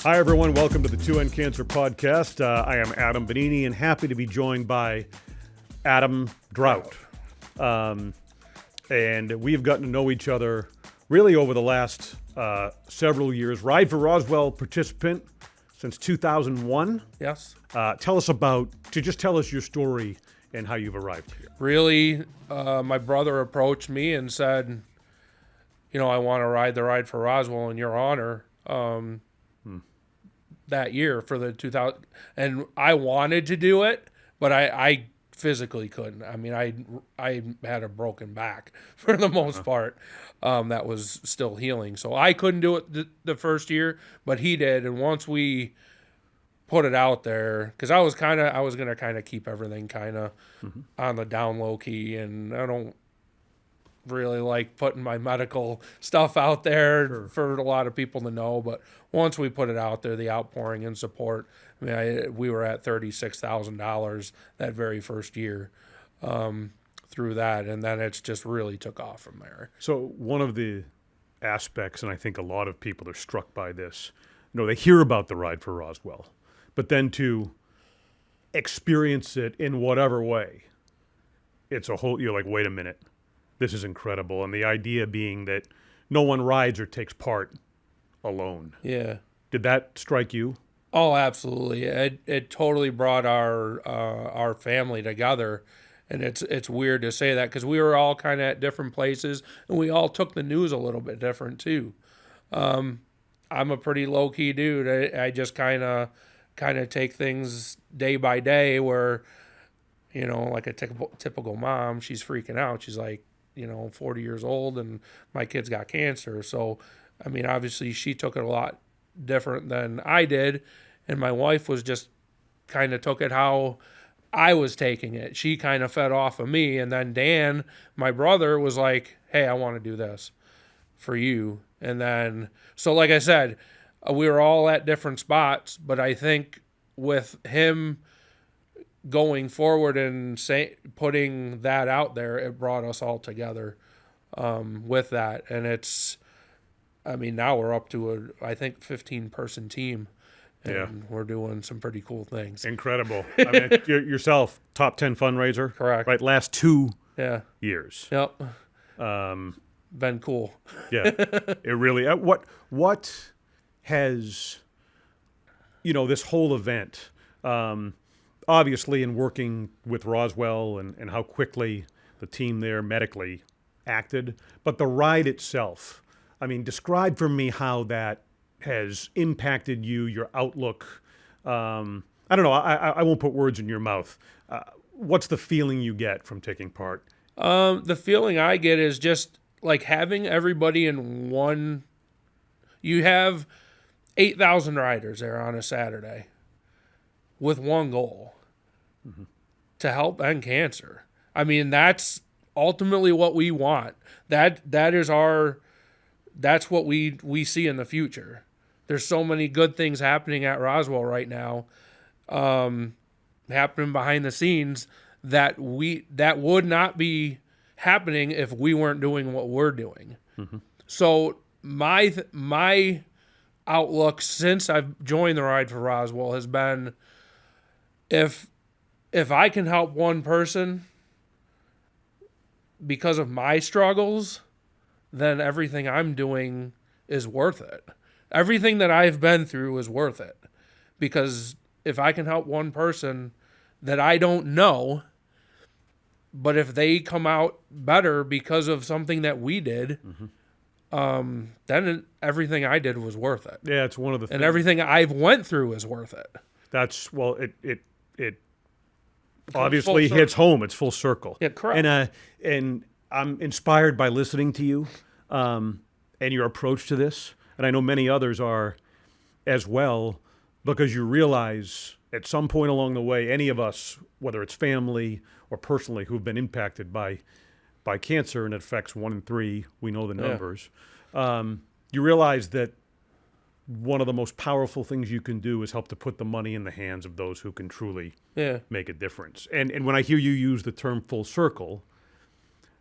Hi, everyone. Welcome to the 2N Cancer Podcast. I am Adam Benigni and happy to be joined by Adam Draudt. And we've gotten to know each other really over the last several years. Ride for Roswell participant since 2001. Yes. Tell us your story and how you've arrived here. Really, my brother approached me and said, I want to ride the Ride for Roswell in your honor that year for the 2000. And I wanted to do it, but I physically couldn't. I mean, I had a broken back for the most part that was still healing. So I couldn't do it the first year, but he did. And once we put it out there, because I was gonna kind of keep everything kind of on the down low key, and I don't really like putting my medical stuff out there for a lot of people to know. But once we put it out there, the outpouring and support, I mean, we were at $36,000 that very first year through that, and then it's just really took off from there. So one of the aspects, and I think a lot of people are struck by this, they hear about the Ride for Roswell, but then to experience it in whatever way, it's a whole, you're like, wait a minute, this is incredible. And the idea being that no one rides or takes part alone. Yeah. Did that strike you? Oh, absolutely. It totally brought our family together. And it's weird to say that because we were all kind of at different places and we all took the news a little bit different too. I'm a pretty low key dude. I just kind of take things day by day where, like a typical mom, she's freaking out. She's like, 40 years old and my kid's got cancer. So, I mean, obviously she took it a lot different than I did. And my wife was just kind of took it how I was taking it. She kind of fed off of me. And then Dan, my brother, was like, hey, I want to do this for you. And then, so like I said, we were all at different spots, but I think with him going forward and putting that out there, it brought us all together with that. And now we're up to I think 15-person team. And we're doing some pretty cool things. Incredible. I mean, yourself, top 10 fundraiser. Correct. Right, last 2 years. Yep. Been cool. Yeah, it really. What has, this whole event, obviously in working with Roswell and how quickly the team there medically acted, but the ride itself, I mean, describe for me how that has impacted you, your outlook. I don't know. I won't put words in your mouth. What's the feeling you get from taking part? The feeling I get is just like having everybody in one. You have 8,000 riders there on a Saturday with one goal, to help end cancer. I mean, that's ultimately what we want. That's what we see in the future. There's so many good things happening at Roswell right now, happening behind the scenes that would not be happening if we weren't doing what we're doing. So my outlook since I've joined the Ride for Roswell has been, if I can help one person because of my struggles, then everything I'm doing is worth it. Everything that I've been through is worth it. Because if I can help one person that I don't know, but if they come out better because of something that we did, then everything I did was worth it. Yeah, it's one of the things. And everything I've went through is worth it. That's, well, it obviously hits home. It's full circle. Yeah, correct. And I'm inspired by listening to you and your approach to this. And I know many others are as well, because you realize at some point along the way, any of us, whether it's family or personally, who've been impacted by cancer, and it affects 1 in 3, we know the numbers, you realize that one of the most powerful things you can do is help to put the money in the hands of those who can truly make a difference. And when I hear you use the term full circle,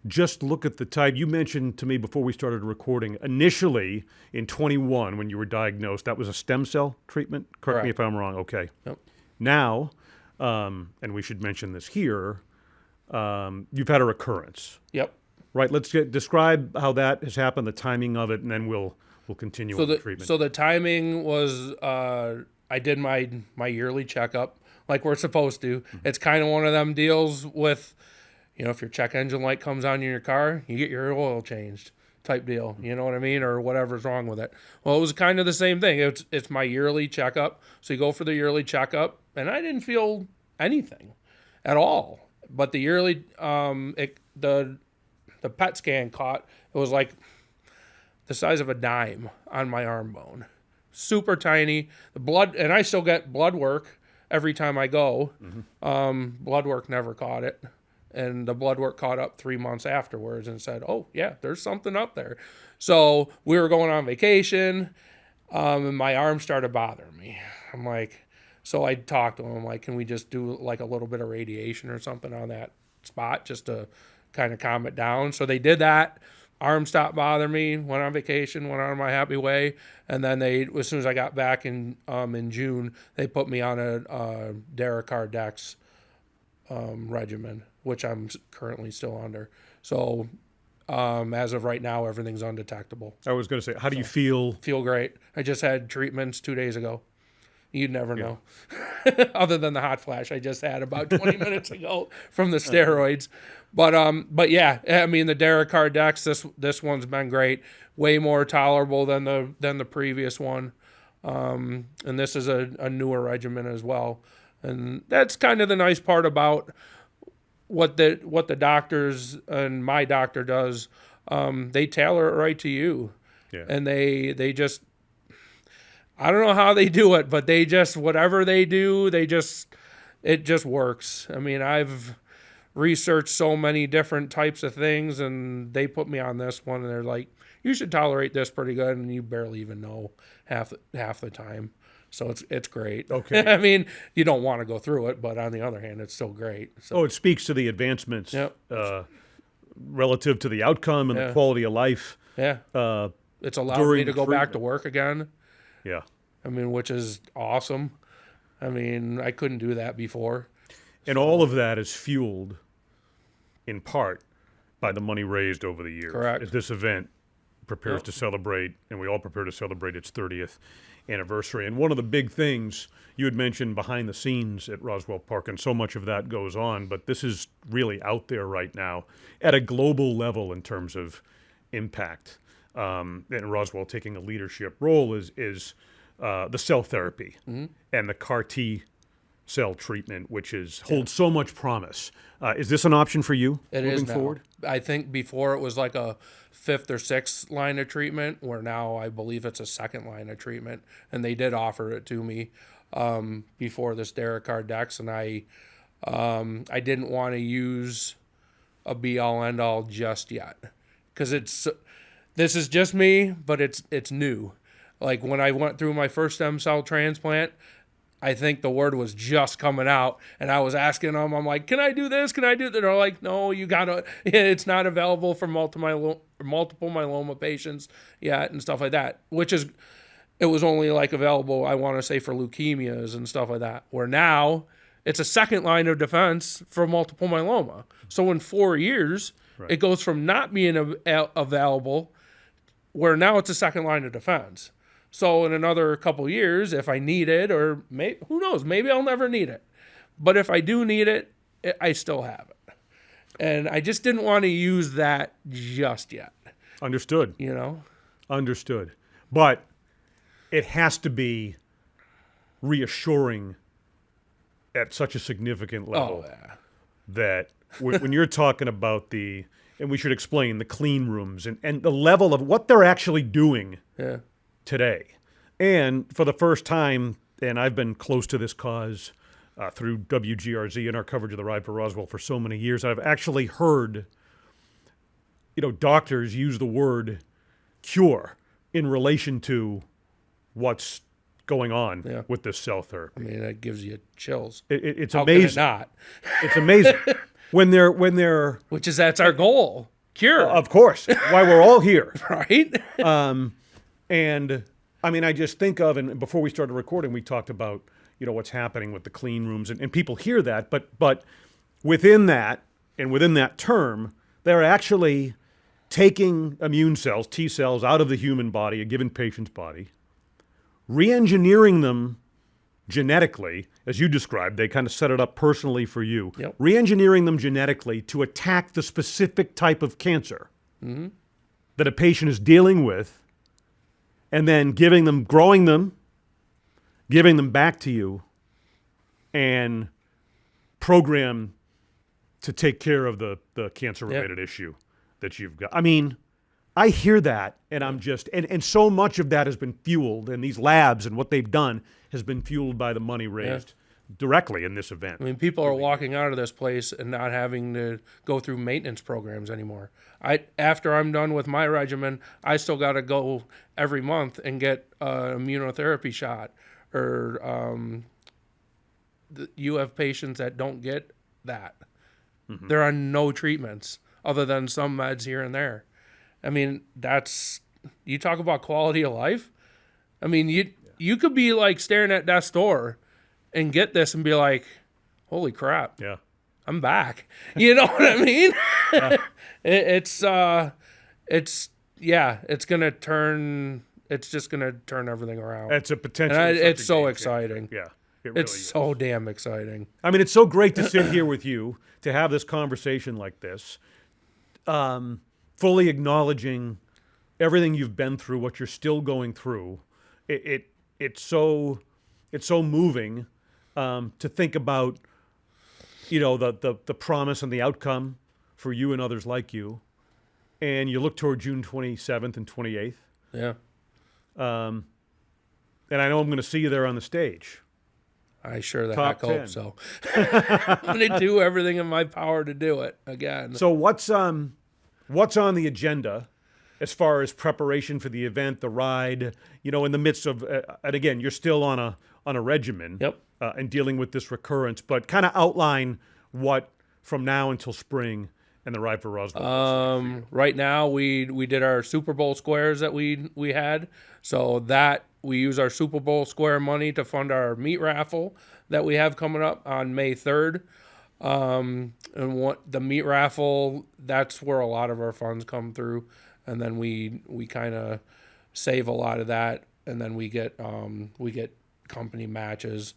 just look at the type. You mentioned to me before we started recording, initially in 21, when you were diagnosed, that was a stem cell treatment? Correct me if I'm wrong. Okay. Yep. Now, and we should mention this here, you've had a recurrence. Yep. Right. Describe how that has happened, the timing of it, and then we'll continue on the treatment. So the timing was I did my yearly checkup like we're supposed to. Mm-hmm. It's kind of one of them deals with, if your check engine light comes on in your car, you get your oil changed type deal. You know what I mean? Or whatever's wrong with it. Well, it was kind of the same thing. It's my yearly checkup. So you go for the yearly checkup, and I didn't feel anything at all. But the yearly, the PET scan caught, it was like the size of a dime on my arm bone. Super tiny. The blood, and I still get blood work every time I go. Mm-hmm. Blood work never caught it. And the blood work caught up 3 months afterwards and said, oh, yeah, there's something up there. So we were going on vacation, and my arm started bothering me. I'm like, so I talked to him. I'm like, can we just do like a little bit of radiation or something on that spot just to kind of calm it down? So they did that. Arm stopped bothering me, went on vacation, went on my happy way. And then as soon as I got back in June, they put me on a Dericar-Dex regimen, which I'm currently still under. So as of right now, everything's undetectable. I was going to say, how do you feel? Feel great. I just had treatments 2 days ago. You'd never know. Other than the hot flash I just had about 20 minutes ago from the steroids. But yeah, I mean, the Dericar-Dex, this one's been great. Way more tolerable than the previous one. And this is a newer regimen as well. And that's kind of the nice part about what the doctors and my doctor does. They tailor it right to you. Yeah. And they just, I don't know how they do it, but they just, whatever they do, it just works. I mean, I've researched so many different types of things, and they put me on this one, and they're like, you should tolerate this pretty good, and you barely even know half the time. So it's great. Okay. I mean, you don't want to go through it, but on the other hand, it's still great. So. It speaks to the advancements Yep. Relative to the outcome and the quality of life. Yeah. It's allowed me to go back to work again. Yeah. I mean, which is awesome. I mean, I couldn't do that before. And all of that is fueled in part by the money raised over the years. Correct. As this event prepares to celebrate, and we all prepare to celebrate its 30th anniversary. And one of the big things you had mentioned behind the scenes at Roswell Park, and so much of that goes on, but this is really out there right now at a global level in terms of impact. And Roswell taking a leadership role is the cell therapy and the CAR T cell treatment, which holds so much promise. Is this an option for you moving forward? I think before it was like a 5th or 6th line of treatment, where now I believe it's a 2nd line of treatment, and they did offer it to me before this Dericar-Dex, and I didn't want to use a be-all end-all just yet, because this is just me, but it's new. Like when I went through my first stem cell transplant, I think the word was just coming out, and I was asking them, I'm like, can I do this? Can I do that? They're like, no, it's not available for multiple myeloma patients yet and stuff like that, it was only like available, I want to say, for leukemias and stuff like that, where now it's a 2nd line of defense for multiple myeloma. So in 4 years, it goes from not being available, where now it's a 2nd line of defense. So in another couple years, if I need it, or who knows, maybe I'll never need it. But if I do need it, I still have it. And I just didn't want to use that just yet. Understood. Understood. But it has to be reassuring at such a significant level that when you're talking about and we should explain the clean rooms and the level of what they're actually doing today. And for the first time, and I've been close to this cause through WGRZ and our coverage of the Ride for Roswell for so many years, I've actually heard, doctors use the word cure in relation to what's going on with this cell therapy. I mean, that gives you chills. It's How amazing. Can it not? It's amazing when they're that's our goal. cure. Of course, why we're all here. Right? And I mean, I just think of, and before we started recording, we talked about, what's happening with the clean rooms, and people hear that, but within that, and within that term, they're actually taking immune cells, T cells, out of the human body, a given patient's body, re-engineering them genetically, as you described. They kind of set it up personally for you. Yep. Re-engineering them genetically to attack the specific type of cancer that a patient is dealing with, and then growing them, giving them back to you, and program to take care of the cancer-related issue that you've got. I mean, I hear that, and I'm just, and so much of that has been fueled, and these labs and what they've done has been fueled by the money raised directly in this event. I mean, people are walking out of this place and not having to go through maintenance programs anymore. After I'm done with my regimen, I still got to go every month and get an immunotherapy shot. Or you have patients that don't get that. Mm-hmm. There are no treatments other than some meds here and there. I mean, you talk about quality of life. I mean, you could be like staring at death's door and get this and be like, holy crap. Yeah. I'm back. You know what I mean? Yeah. It's just going to turn everything around. It's a potential. It's so exciting. Yeah. It really is. So damn exciting. I mean, it's so great to sit here with you, to have this conversation like this, fully acknowledging everything you've been through, what you're still going through. It's so moving to think about, the promise and the outcome for you and others like you. And you look toward June 27th and 28th. Yeah. And I know I'm going to see you there on the stage. I sure the Top heck 10. hope so. I'm going to do everything in my power to do it again. So what's on the agenda as far as preparation for the event, the ride, in the midst of, and again, you're still on a regimen. Yep. And dealing with this recurrence, but kind of outline what from now until spring and the ride for Roswell. Right now we did our Super Bowl squares that we had, so that we use our Super Bowl square money to fund our meat raffle that we have coming up on May 3rd. And what the meat raffle, that's where a lot of our funds come through, and then we kind of save a lot of that, and then we get company matches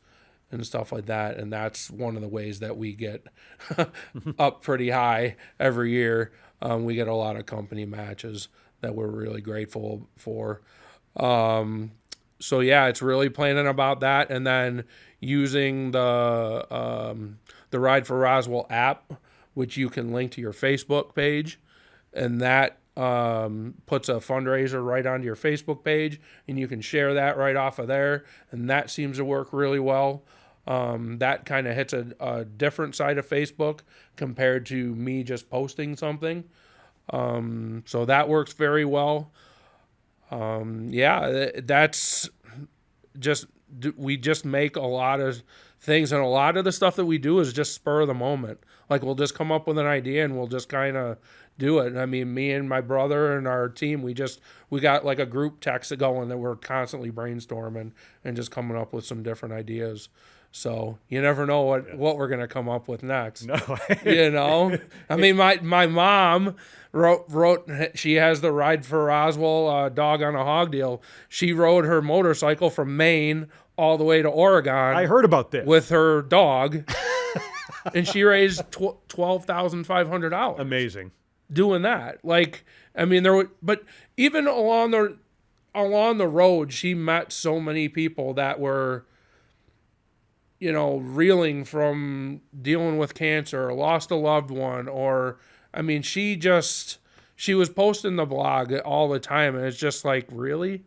and stuff like that, and that's one of the ways that we get up pretty high every year. We get a lot of company matches that we're really grateful for. So yeah, it's really planning about that, and then using the Ride for Roswell app, which you can link to your Facebook page, and that puts a fundraiser right onto your Facebook page, and you can share that right off of there, and that seems to work really well. That kind of hits a different side of Facebook compared to me just posting something. So that works very well. That's just, we just make a lot of things, and a lot of the stuff that we do is just spur of the moment. Like, we'll just come up with an idea and we'll just kind of do it. I mean, me and my brother and our team, we got like a group text going that we're constantly brainstorming and just coming up with some different ideas. So you never know what we're gonna come up with next. No. I mean, my mom wrote. She has the Ride for Roswell Dog on a Hog deal. She rode her motorcycle from Maine all the way to Oregon. I heard about this with her dog, and she raised $12,500. Amazing. Doing that, like, I mean, but even along the road, she met so many people that were, reeling from dealing with cancer, or lost a loved one, or, I mean, she was posting the blog all the time, and it's just like, really?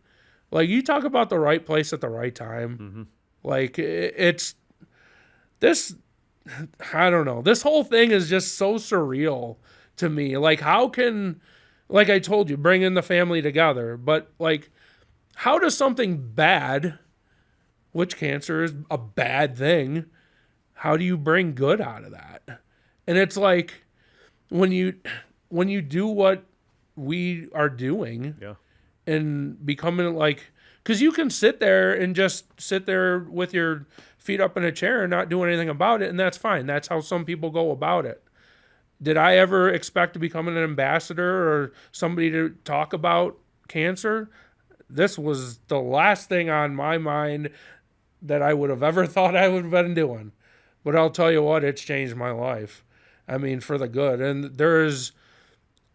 Like, you talk about the right place at the right time. Mm-hmm. Like, it's this, I don't know. This whole thing is just so surreal to me. Like, how can, like I told you, bring the family together, but like, how does something bad, which cancer is a bad thing, how do you bring good out of that? And it's like, when when you do what we are doing Yeah. and becoming like, because you can sit there and just sit there with your feet up in a chair and not do anything about it, and that's fine. That's how some people go about it. Did I ever expect to become an ambassador or somebody to talk about cancer? This was the last thing on my mind that I would have ever thought I would have been doing. But I'll tell you what, it's changed my life. I mean, for the good.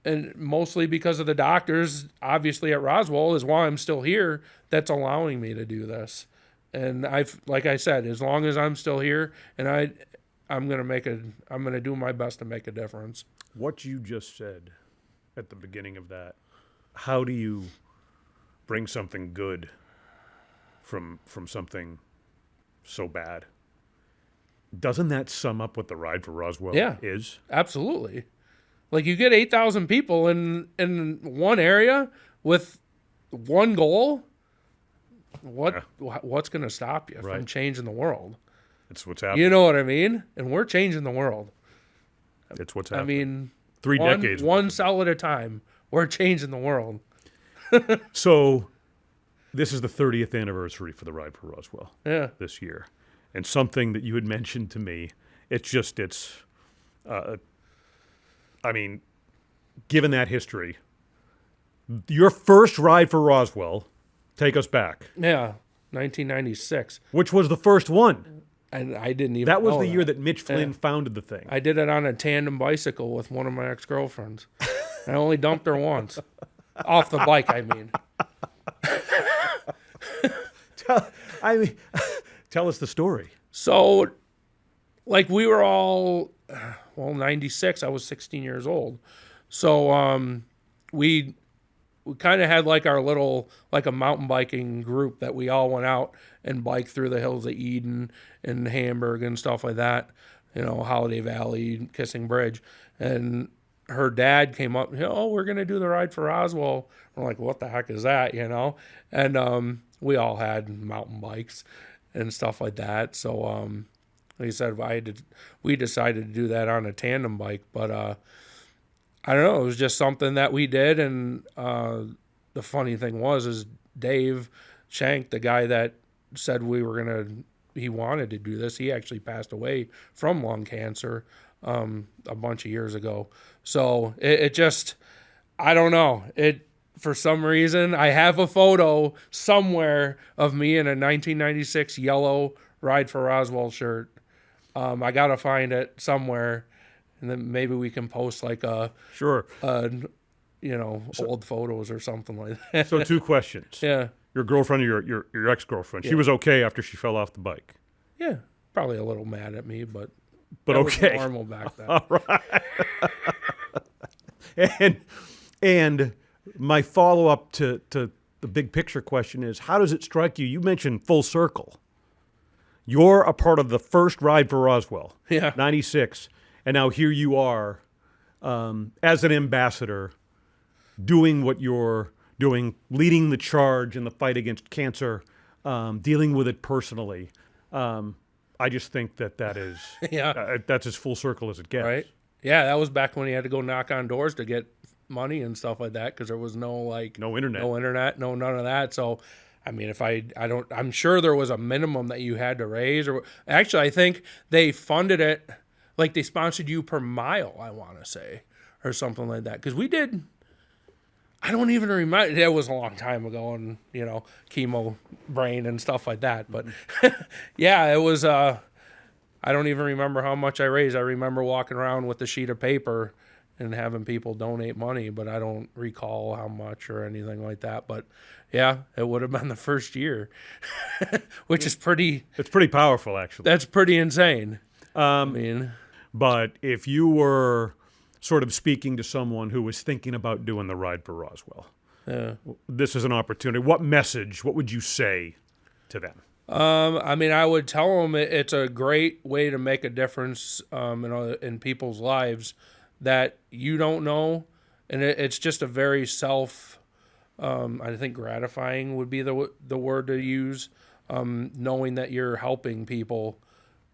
And mostly because of the doctors, obviously at Roswell, is why I'm still here. That's allowing me to do this. And like I said, as long as I'm still here, and I'm gonna do my best to make a difference. What you just said at the beginning of that, how do you bring something good from something so bad? Doesn't that sum up what the Ride for Roswell is? Absolutely. Like, you get 8,000 people in one area with one goal. What's going to stop you from changing the world? It's what's happening. You know what I mean? And we're changing the world. It's what's happening. I mean, 3 decades. One cell at a time. We're changing the world. So this is the 30th anniversary for the Ride for Roswell this year. And something that you had mentioned to me, I mean, given that history, your first Ride for Roswell, take us back. Yeah, 1996. Which was the first one. And I didn't even That was know the year that Mitch Flynn founded the thing. I did it on a tandem bicycle with one of my ex-girlfriends. I only dumped her once. Off the bike, I mean. Tell us the story. So, like, we were all, 96, I was 16 years old. So, we kind of had like our little, like a mountain biking group that we all went out and biked through the hills of Eden and Hamburg and stuff like that. You know, Holiday Valley, Kissing Bridge. And her dad came up, we're going to do the Ride for Roswell. We're like, what the heck is that, you know? And we all had mountain bikes and stuff like that. So, like I said, we decided to do that on a tandem bike. But I don't know, it was just something that we did. And the funny thing is Dave Shank, the guy that said he wanted to do this, he actually passed away from lung cancer a bunch of years ago. So it just, I don't know. For some reason, I have a photo somewhere of me in a 1996 yellow Ride for Roswell shirt. I got to find it somewhere, and then maybe we can post like Sure. Old photos or something like that. So 2 questions. Yeah. Your girlfriend or your ex-girlfriend, she was okay after she fell off the bike? Yeah. Probably a little mad at me, but okay. Was normal back then. All right. and my follow-up to the big picture question is, how does it strike you? You mentioned full circle. You're a part of the first Ride for Roswell, 96, and now here you are as an ambassador doing what you're doing, leading the charge in the fight against cancer, dealing with it personally. I just think that is that's as full circle as it gets. Right. Yeah, that was back when he had to go knock on doors to get money and stuff like that because there was no internet, no none of that. So, I mean, I'm sure there was a minimum that you had to raise. Or actually, I think they funded it, like they sponsored you per mile, I want to say, or something like that. Because we did. I don't even remember. It was a long time ago, and chemo brain and stuff like that. But yeah, it was. I don't even remember how much I raised. I remember walking around with a sheet of paper and having people donate money, but I don't recall how much or anything like that. But yeah, it would have been the first year, which is pretty. It's pretty powerful, actually. That's pretty insane. But if you were sort of speaking to someone who was thinking about doing the Ride for Roswell, this is an opportunity. What would you say to them? I would tell them it's a great way to make a difference in people's lives that you don't know, and it's just a very I think gratifying would be the word to use, knowing that you're helping people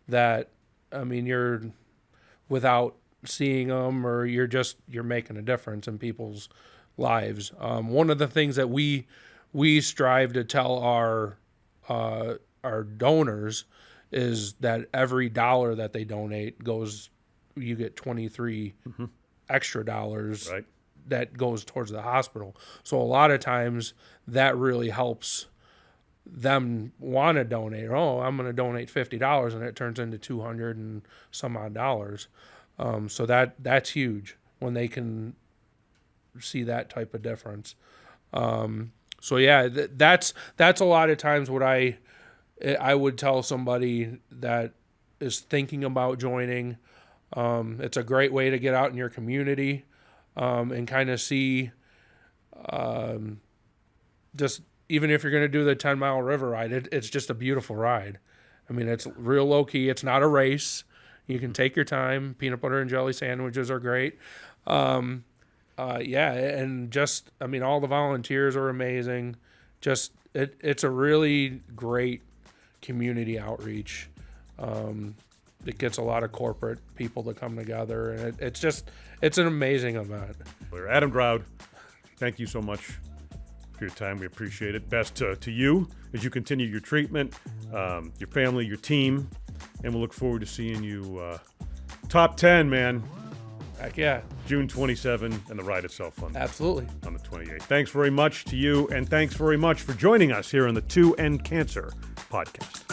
that, you're without seeing them, or you're making a difference in people's lives. One of the things that we strive to tell our donors is that every dollar that they donate goes, you get 23 extra dollars Right. that goes towards the hospital. So a lot of times that really helps them want to donate. Oh, I'm going to donate $50, and it turns into 200 and some odd dollars. So that's huge when they can see that type of difference. So yeah, that's a lot of times what I would tell somebody that is thinking about joining. It's a great way to get out in your community and kind of see, just even if you're going to do the 10-mile river ride, it's just a beautiful ride. I mean, it's real low key. It's not a race. You can take your time. Peanut butter and jelly sandwiches are great. Yeah, and just, I mean, all the volunteers are amazing. Just, it's a really great community outreach. It gets a lot of corporate people to come together, and it's an amazing event. Adam Draudt, thank you so much for your time. We appreciate it. Best to you as you continue your treatment, your family, your team, and we'll look forward to seeing you top 10, man. Heck yeah. June 27, and the ride itself on Absolutely. On the 28th. Thanks very much to you, and thanks very much for joining us here on the 2 End Cancer podcast.